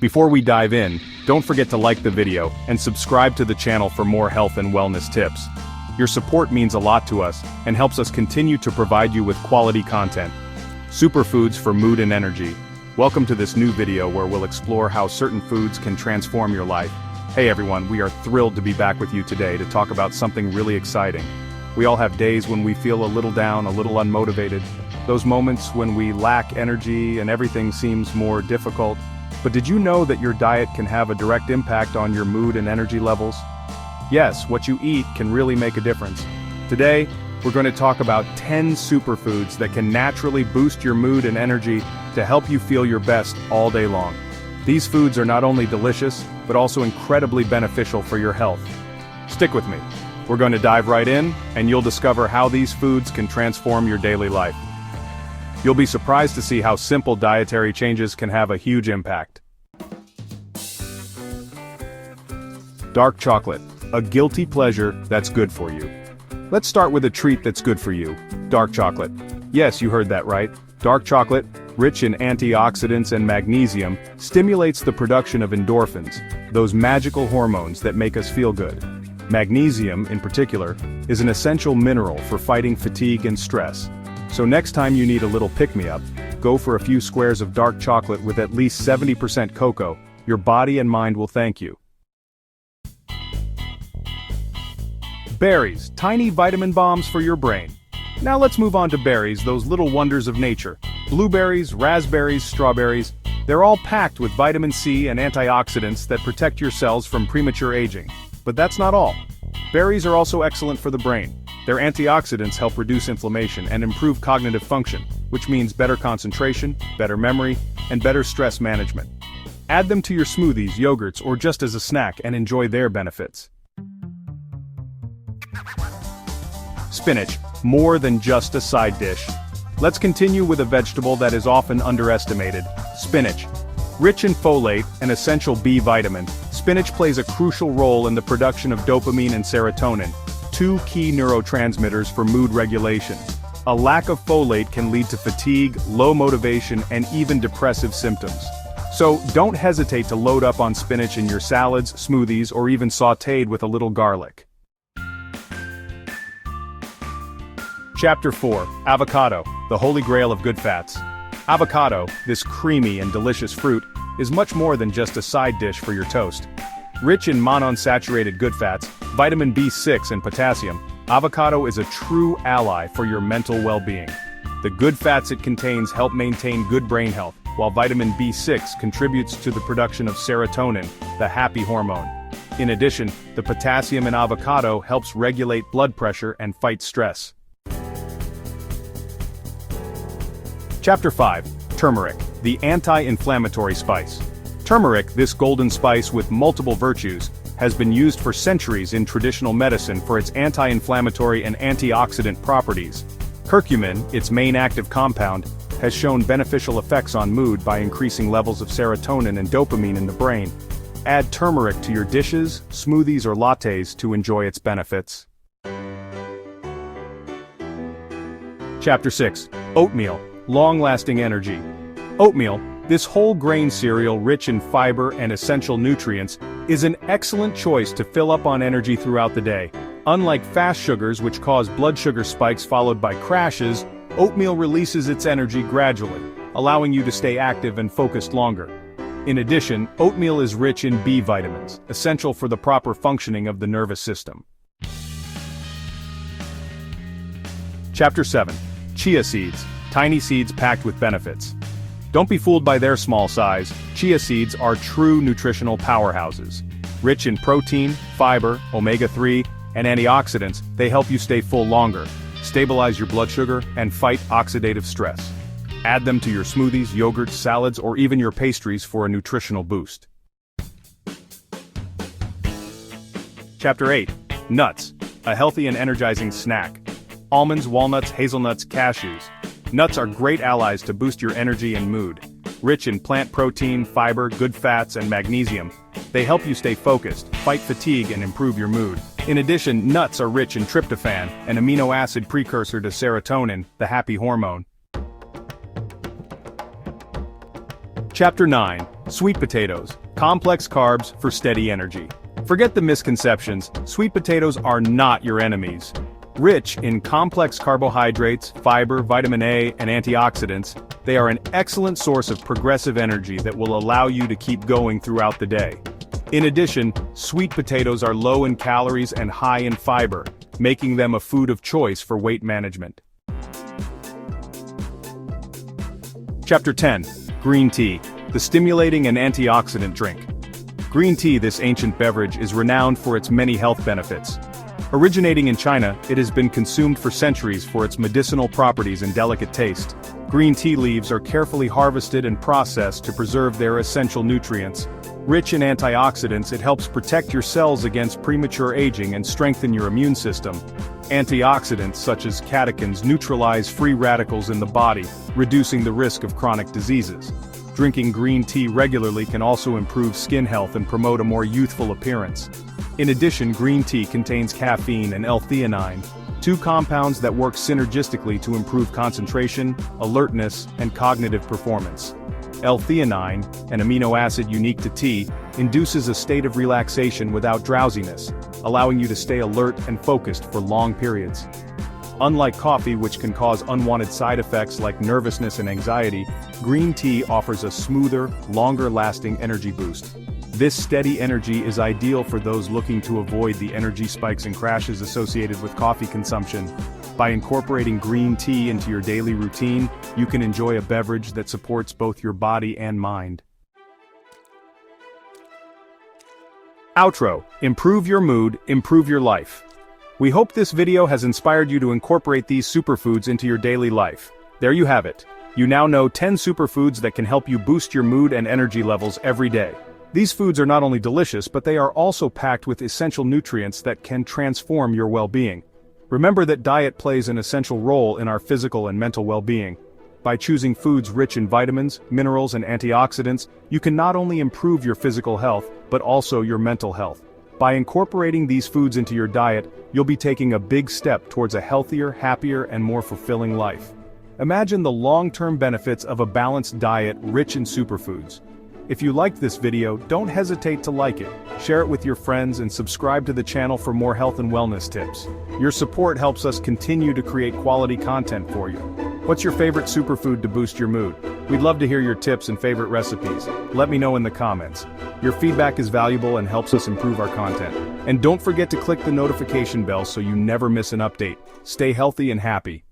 Before we dive in, don't forget to like the video and subscribe to the channel for more health and wellness tips. Your support means a lot to us and helps us continue to provide you with quality content. Superfoods for mood and energy. Welcome to this new video where we'll explore how certain foods can transform your life. Hey everyone, we are thrilled to be back with you today to talk about something really exciting. We all have days when we feel a little down, a little unmotivated. Those moments when we lack energy and everything seems more difficult. But did you know that your diet can have a direct impact on your mood and energy levels? Yes, what you eat can really make a difference. Today, we're going to talk about 10 superfoods that can naturally boost your mood and energy to help you feel your best all day long. These foods are not only delicious, but also incredibly beneficial for your health. Stick with me. We're going to dive right in, and you'll discover how these foods can transform your daily life. You'll be surprised to see how simple dietary changes can have a huge impact. Dark chocolate, a guilty pleasure that's good for you. Let's start with a treat that's good for you, dark chocolate. Yes, you heard that right. Dark chocolate, rich in antioxidants and magnesium, stimulates the production of endorphins, those magical hormones that make us feel good. Magnesium, in particular, is an essential mineral for fighting fatigue and stress. So next time you need a little pick-me-up, go for a few squares of dark chocolate with at least 70% cocoa. Your body and mind will thank you. Berries, tiny vitamin bombs for your brain. Now let's move on to berries, those little wonders of nature. Blueberries, raspberries, strawberries, they're all packed with vitamin C and antioxidants that protect your cells from premature aging. But that's not all. Berries are also excellent for the brain. Their antioxidants help reduce inflammation and improve cognitive function, which means better concentration, better memory, and better stress management. Add them to your smoothies, yogurts, or just as a snack and enjoy their benefits. Spinach, more than just a side dish. Let's continue with a vegetable that is often underestimated, spinach. Rich in folate, an essential B vitamin, spinach plays a crucial role in the production of dopamine and serotonin, two key neurotransmitters for mood regulation. A lack of folate can lead to fatigue, low motivation, and even depressive symptoms. So don't hesitate to load up on spinach in your salads, smoothies, or even sautéed with a little garlic. Chapter 4, Avocado, the holy grail of good fats. Avocado, this creamy and delicious fruit, is much more than just a side dish for your toast. Rich in monounsaturated good fats, vitamin B6 and potassium, avocado is a true ally for your mental well-being. The good fats it contains help maintain good brain health, while vitamin B6 contributes to the production of serotonin, the happy hormone. In addition, the potassium in avocado helps regulate blood pressure and fight stress. Chapter 5, Turmeric, the anti-inflammatory spice. Turmeric, this golden spice with multiple virtues, has been used for centuries in traditional medicine for its anti-inflammatory and antioxidant properties. Curcumin, its main active compound, has shown beneficial effects on mood by increasing levels of serotonin and dopamine in the brain. Add turmeric to your dishes, smoothies, or lattes to enjoy its benefits. Chapter 6, Oatmeal, long-lasting energy. Oatmeal, this whole grain cereal rich in fiber and essential nutrients, is an excellent choice to fill up on energy throughout the day. Unlike fast sugars which cause blood sugar spikes followed by crashes, oatmeal releases its energy gradually, allowing you to stay active and focused longer. In addition, oatmeal is rich in B vitamins, essential for the proper functioning of the nervous system. Chapter 7, Chia seeds, tiny seeds packed with benefits. Don't be fooled by their small size, chia seeds are true nutritional powerhouses. Rich in protein, fiber, omega-3, and antioxidants, they help you stay full longer, stabilize your blood sugar, and fight oxidative stress. Add them to your smoothies, yogurts, salads, or even your pastries for a nutritional boost. Chapter 8, Nuts, a healthy and energizing snack. Almonds, walnuts, hazelnuts, cashews. Nuts are great allies to boost your energy and mood. Rich in plant protein, fiber, good fats, and magnesium, they help you stay focused, fight fatigue, and improve your mood. In addition, nuts are rich in tryptophan, an amino acid precursor to serotonin, the happy hormone. Chapter 9, Sweet potatoes, complex carbs for steady energy. Forget the misconceptions, sweet potatoes are not your enemies. Rich in complex carbohydrates, fiber, vitamin A, and antioxidants, they are an excellent source of progressive energy that will allow you to keep going throughout the day. In addition, sweet potatoes are low in calories and high in fiber, making them a food of choice for weight management. Chapter 10. Green tea, the stimulating and antioxidant drink. Green tea, this ancient beverage, is renowned for its many health benefits. Originating in China, it has been consumed for centuries for its medicinal properties and delicate taste. Green tea leaves are carefully harvested and processed to preserve their essential nutrients. Rich in antioxidants, it helps protect your cells against premature aging and strengthen your immune system. Antioxidants such as catechins neutralize free radicals in the body, reducing the risk of chronic diseases. Drinking green tea regularly can also improve skin health and promote a more youthful appearance. In addition, green tea contains caffeine and L-theanine, two compounds that work synergistically to improve concentration, alertness, and cognitive performance. L-theanine, an amino acid unique to tea, induces a state of relaxation without drowsiness, allowing you to stay alert and focused for long periods. Unlike coffee, which can cause unwanted side effects like nervousness and anxiety, green tea offers a smoother, longer-lasting energy boost. This steady energy is ideal for those looking to avoid the energy spikes and crashes associated with coffee consumption. By incorporating green tea into your daily routine, you can enjoy a beverage that supports both your body and mind. Outro: improve your mood, improve your life. We hope this video has inspired you to incorporate these superfoods into your daily life. There you have it. You now know 10 superfoods that can help you boost your mood and energy levels every day. These foods are not only delicious, but they are also packed with essential nutrients that can transform your well-being. Remember that diet plays an essential role in our physical and mental well-being. By choosing foods rich in vitamins, minerals, and antioxidants, you can not only improve your physical health, but also your mental health. By incorporating these foods into your diet, you'll be taking a big step towards a healthier, happier, and more fulfilling life. Imagine the long-term benefits of a balanced diet rich in superfoods. If you liked this video, don't hesitate to like it, share it with your friends, and subscribe to the channel for more health and wellness tips. Your support helps us continue to create quality content for you. What's your favorite superfood to boost your mood? We'd love to hear your tips and favorite recipes. Let me know in the comments. Your feedback is valuable and helps us improve our content. And don't forget to click the notification bell so you never miss an update. Stay healthy and happy.